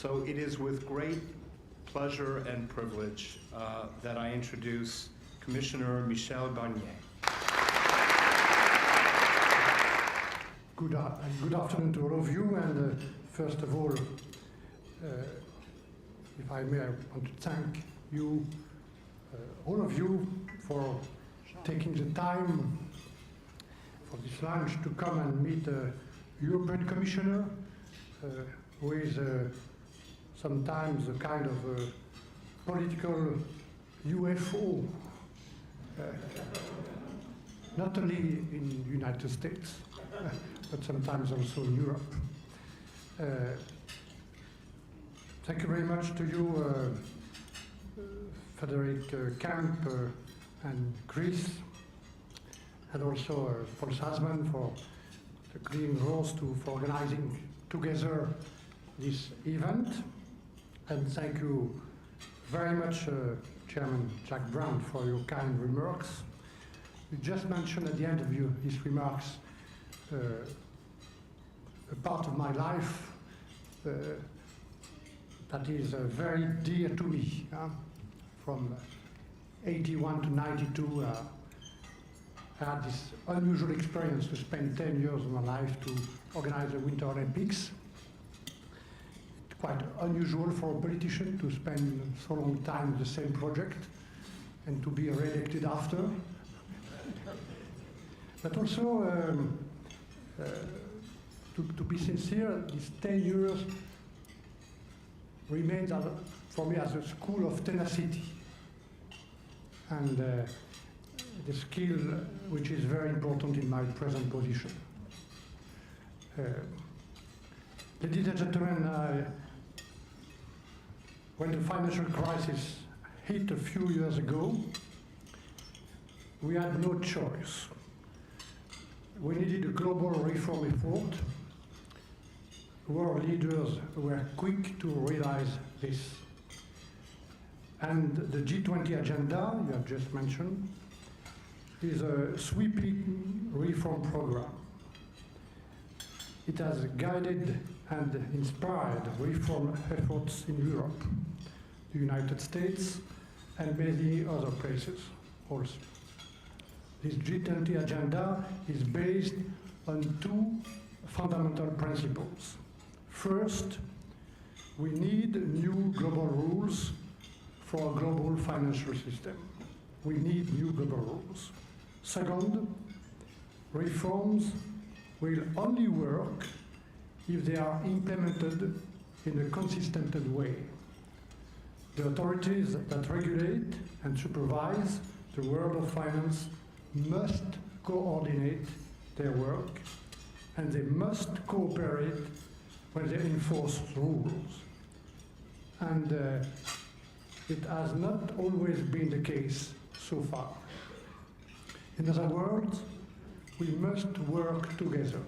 So it is with great pleasure and privilege that I introduce Commissioner Michel Barnier. Good afternoon to all of you, and first of all, if I may, I want to thank you, all of you, for taking the time for this lunch to come and meet a European Commissioner who is sometimes a kind of political UFO, not only in the United States, but sometimes also in Europe. Thank you very much to you, Frederic Camp and Chris, and also Paul's husband for the clean roles for organizing together this event. And thank you very much, Chairman Jack Brown, for your kind remarks. You just mentioned at the end of his remarks a part of my life that is very dear to me. From 81 to 92, I had this unusual experience to spend 10 years of my life to organize the Winter Olympics. It's quite unusual for a politician to spend so long time with the same project and to be re-elected after. But also, to be sincere, these 10 years remains for me as a school of tenacity and the skill which is very important in my present position. Ladies and gentlemen, when the financial crisis hit a few years ago, we had no choice. We needed a global reform effort. World leaders were quick to realize this. And the G20 agenda, you have just mentioned, is a sweeping reform program. It has guided and inspired reform efforts in Europe, the United States, and many other places also. This G20 agenda is based on two fundamental principles. First, we need new global rules for a global financial system. We need new global rules. Second, reforms will only work if they are implemented in a consistent way. The authorities that regulate and supervise the world of finance must coordinate their work, and they must cooperate when they enforce rules. And it has not always been the case so far. In other words, we must work together.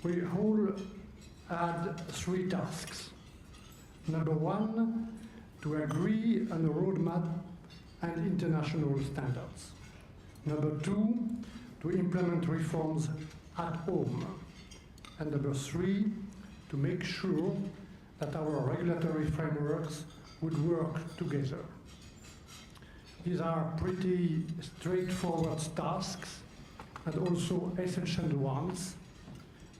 We all had three tasks. Number one, to agree on a roadmap and international standards. Number two, to implement reforms at home. And number three, to make sure that our regulatory frameworks would work together. These are pretty straightforward tasks and also essential ones,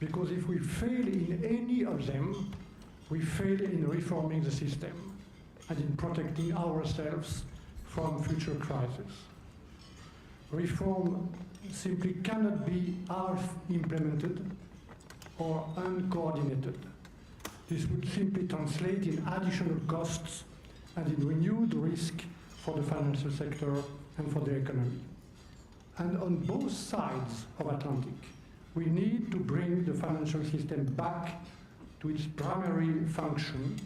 because if we fail in any of them, we fail in reforming the system and in protecting ourselves from future crises. Reform simply cannot be half implemented or uncoordinated. This would simply translate in additional costs and in renewed risk for the financial sector and for the economy. And on both sides of Atlantic, we need to bring the financial system back to its primary function,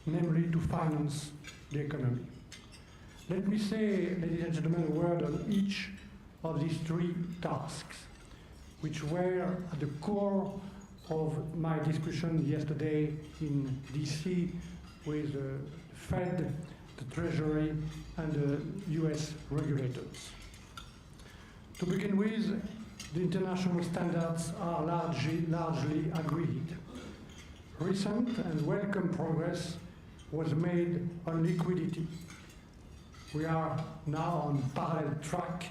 namely to finance the economy. Let me say, ladies and gentlemen, a word on each of these three tasks, which were at the core of my discussion yesterday in DC with the Fed, the Treasury, and the US regulators. To begin with, the international standards are largely agreed. recent and welcome progress was made on liquidity. We are now on parallel track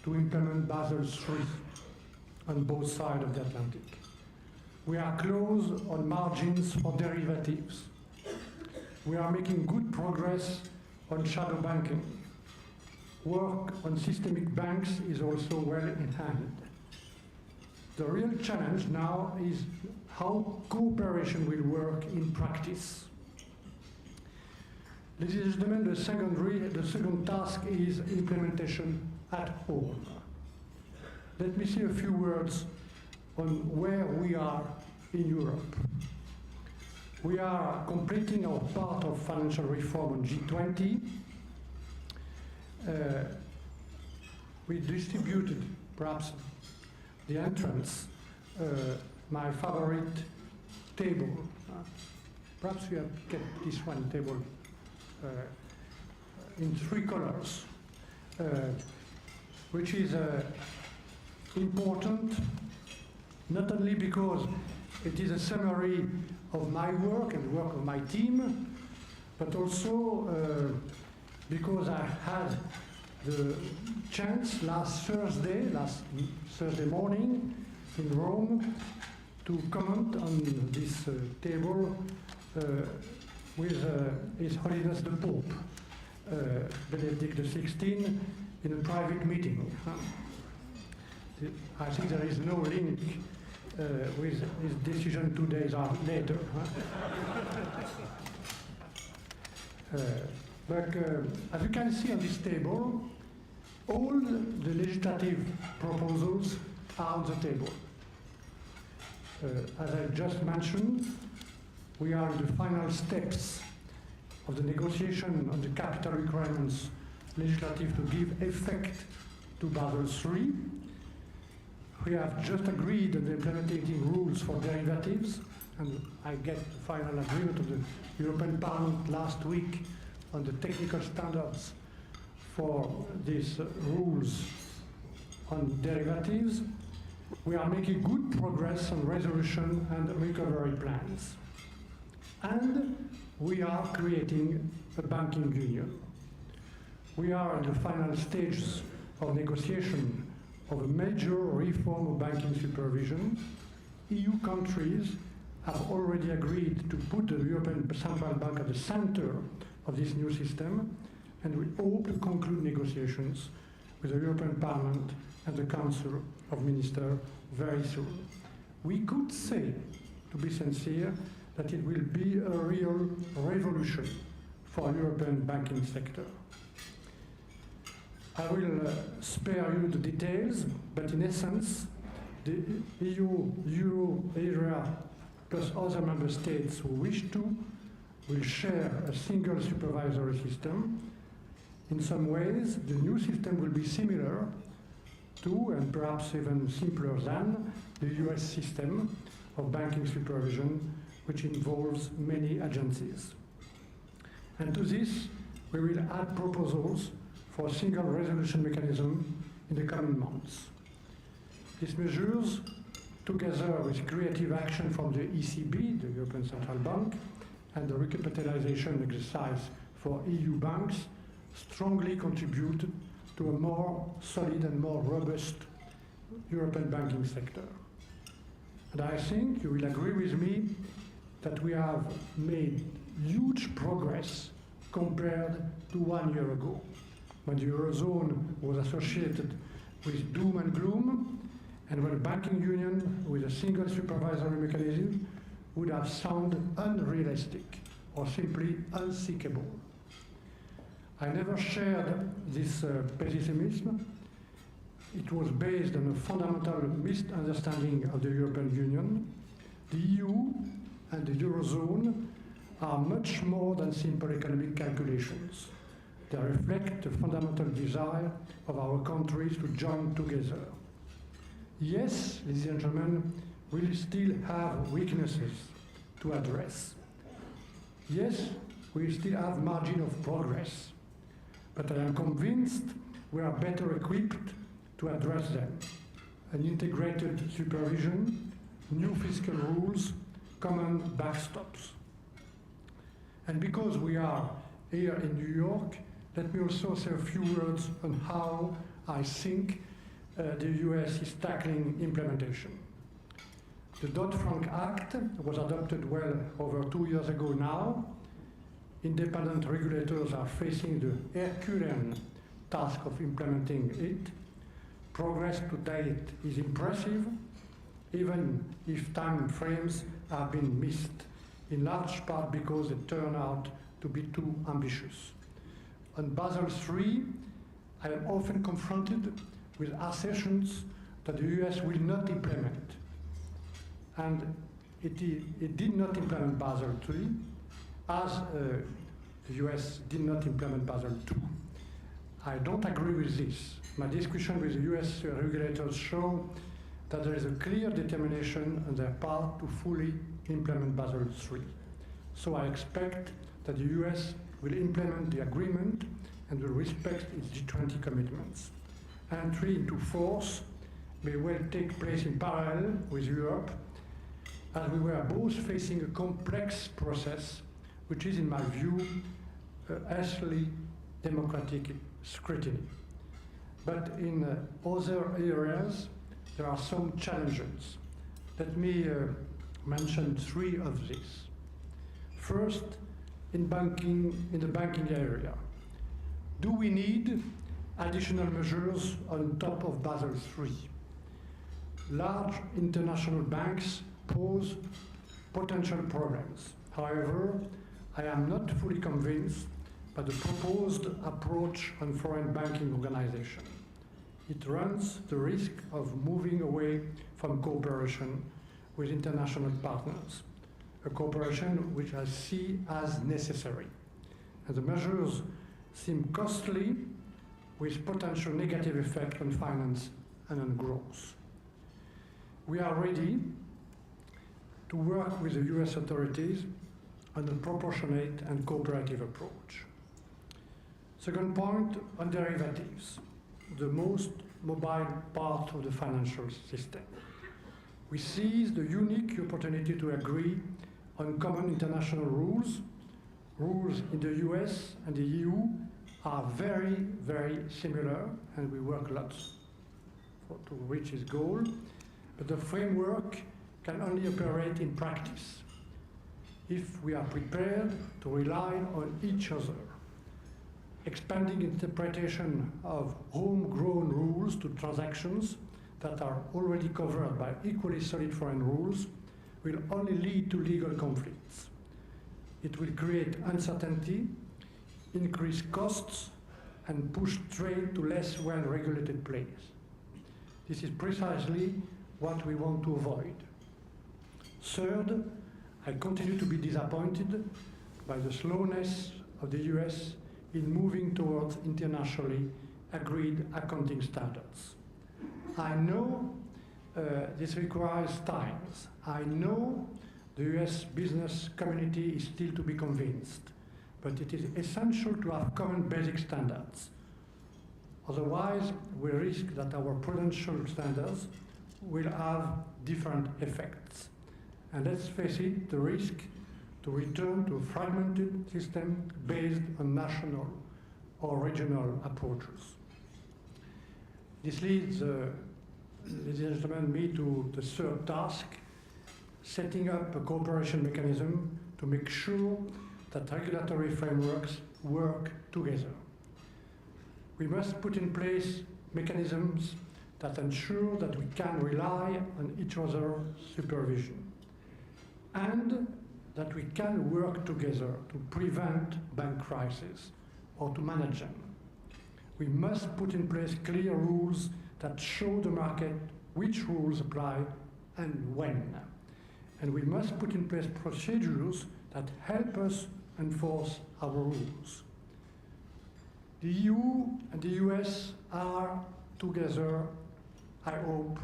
to implement Basel III on both sides of the Atlantic. We are close on margins for derivatives. We are making good progress on shadow banking. Work on systemic banks is also well in hand. The real challenge now is how cooperation will work in practice. Ladies and gentlemen, the second task is implementation at home. Let me say a few words on where we are in Europe. We are completing our part of financial reform on G20. We distributed, perhaps the entrance, my favorite table. Perhaps we have kept this one table in 3 colors, which is important, not only because it is a summary of my work and the work of my team, but also because I had the chance last Thursday morning in Rome, to comment on this table with His Holiness the Pope, Benedict XVI, in a private meeting. I think there is no link with his decision 2 days later. But as you can see on this table, all the legislative proposals are on the table. As I just mentioned, we are in the final steps of the negotiation on the capital requirements legislative to give effect to Basel III. We have just agreed on the implementing rules for derivatives, and I get the final agreement of the European Parliament last week on the technical standards for these rules on derivatives. We are making good progress on resolution and recovery plans. And we are creating a banking union. We are in the final stages of negotiation of a major reform of banking supervision. EU countries have already agreed to put the European Central Bank at the center of this new system, and we hope to conclude negotiations with the European Parliament and the Council of Ministers very soon. We could say, to be sincere, that it will be a real revolution for the European banking sector. I will spare you the details, but in essence, the EU, Euro area, plus other member states who wish to, will share a single supervisory system. In some ways, the new system will be similar to, and perhaps even simpler than, the US system of banking supervision, which involves many agencies. And to this, we will add proposals for a single resolution mechanism in the coming months. These measures, together with creative action from the ECB, the European Central Bank, and the recapitalization exercise for EU banks, strongly contribute to a more solid and more robust European banking sector. And I think you will agree with me that we have made huge progress compared to 1 year ago, when the Eurozone was associated with doom and gloom, and when a banking union with a single supervisory mechanism would have sounded unrealistic or simply unseekable. I never shared this pessimism. It was based on a fundamental misunderstanding of the European Union. The EU and the Eurozone are much more than simple economic calculations. They reflect the fundamental desire of our countries to join together. Yes, ladies and gentlemen, we still have weaknesses to address. Yes, we still have margin of progress, but I am convinced we are better equipped to address them. An integrated supervision, new fiscal rules, common backstops. And because we are here in New York, let me also say a few words on how I think the US is tackling implementation. The Dodd-Frank Act was adopted well over 2 years ago now. Independent regulators are facing the Herculean task of implementing it. Progress to date is impressive, even if time frames have been missed, in large part because they turn out to be too ambitious. On Basel III, I am often confronted with assertions that the US will not implement. And it did not implement Basel III, as the US did not implement Basel II. I don't agree with this. My discussion with the US regulators show that there is a clear determination on their part to fully implement Basel III. So I expect that the US will implement the agreement and will respect its G20 commitments. Entry into force may well take place in parallel with Europe, as we were both facing a complex process, which is, in my view, healthy democratic scrutiny. But in other areas, there are some challenges. Let me mention 3 of these. First, in the banking area, do we need additional measures on top of Basel III? Large international banks pose potential problems. However, I am not fully convinced by the proposed approach on foreign banking organization. It runs the risk of moving away from cooperation with international partners, a cooperation which I see as necessary. And the measures seem costly, with potential negative effect on finance and on growth. We are ready to work with the US authorities on a proportionate and cooperative approach. Second point, on derivatives, the most mobile part of the financial system. We seize the unique opportunity to agree on common international rules. Rules in the US and the EU are very, very similar, and we work lots to reach this goal. But the framework can only operate in practice if we are prepared to rely on each other. Expanding interpretation of homegrown rules to transactions that are already covered by equally solid foreign rules will only lead to legal conflicts. It will create uncertainty, increase costs, and push trade to less well-regulated players. This is precisely what we want to avoid. Third, I continue to be disappointed by the slowness of the US in moving towards internationally agreed accounting standards. I know this requires time. I know the US business community is still to be convinced, but it is essential to have common basic standards. Otherwise, we risk that our prudential standards will have different effects. And let's face it, the risk to return to a fragmented system based on national or regional approaches. This leads, ladies and gentlemen, me to the third task, setting up a cooperation mechanism to make sure that regulatory frameworks work together. We must put in place mechanisms that ensure that we can rely on each other's supervision and that we can work together to prevent bank crises or to manage them. We must put in place clear rules that show the market which rules apply and when. And we must put in place procedures that help us enforce our rules. The EU and the US are together, I hope,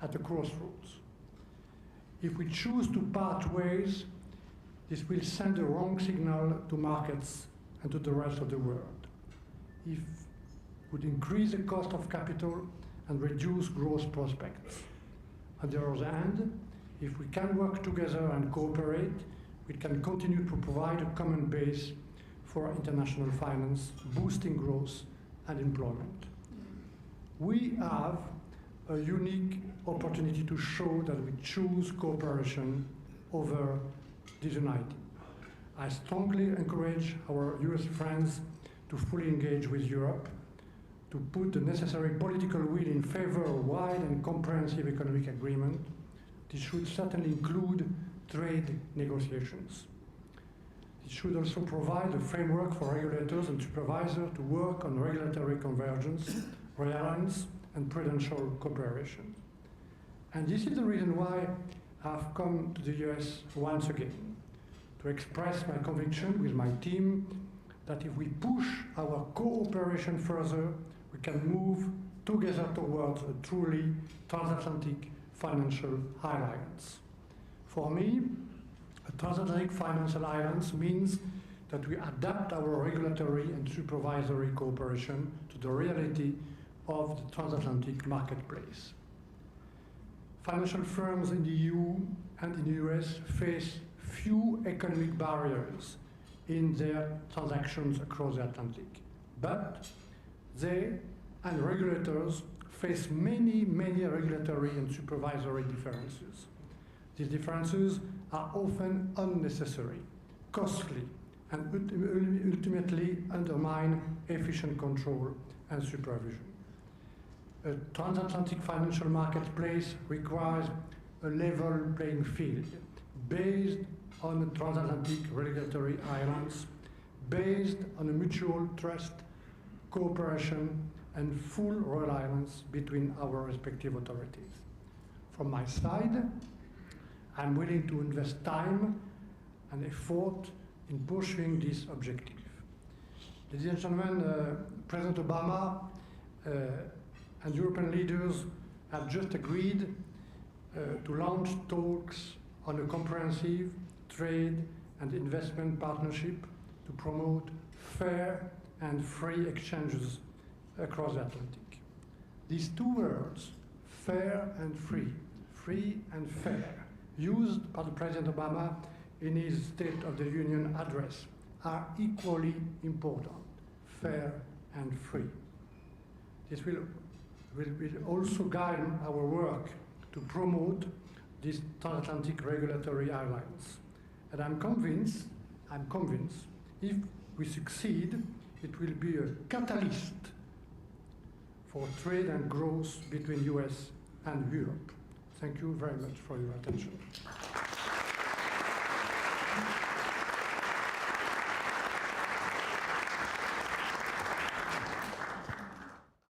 at a crossroads. If we choose to part ways, this will send a wrong signal to markets and to the rest of the world. It would increase the cost of capital and reduce growth prospects. On the other hand, If we can work together and cooperate, we can continue to provide a common base for international finance, boosting growth and employment. We have a unique opportunity to show that we choose cooperation over disuniting. I strongly encourage our US friends to fully engage with Europe, to put the necessary political will in favor of a wide and comprehensive economic agreement. This should certainly include trade negotiations. It should also provide a framework for regulators and supervisors to work on regulatory convergence, reliance, and prudential cooperation. And this is the reason why I've come to the US once again, to express my conviction with my team that if we push our cooperation further, we can move together towards a truly transatlantic financial alliance. For me, a transatlantic financial alliance means that we adapt our regulatory and supervisory cooperation to the reality of the transatlantic marketplace. Financial firms in the EU and in the US face few economic barriers in their transactions across the Atlantic, but they and regulators face many regulatory and supervisory differences. These differences are often unnecessary, costly, and ultimately undermine efficient control and supervision. A transatlantic financial marketplace requires a level playing field based on a transatlantic regulatory alliance, based on a mutual trust, cooperation, and full reliance between our respective authorities. From my side, I'm willing to invest time and effort in pursuing this objective. Ladies and gentlemen, President Obama and European leaders have just agreed to launch talks on a comprehensive trade and investment partnership to promote fair and free exchanges across the Atlantic. These two words, fair and free and fair, used by the President Obama in his State of the Union address, are equally important, fair and free. This will also guide our work to promote this transatlantic regulatory alliance. And I'm convinced, if we succeed, it will be a catalyst for trade and growth between US and Europe. Thank you very much for your attention.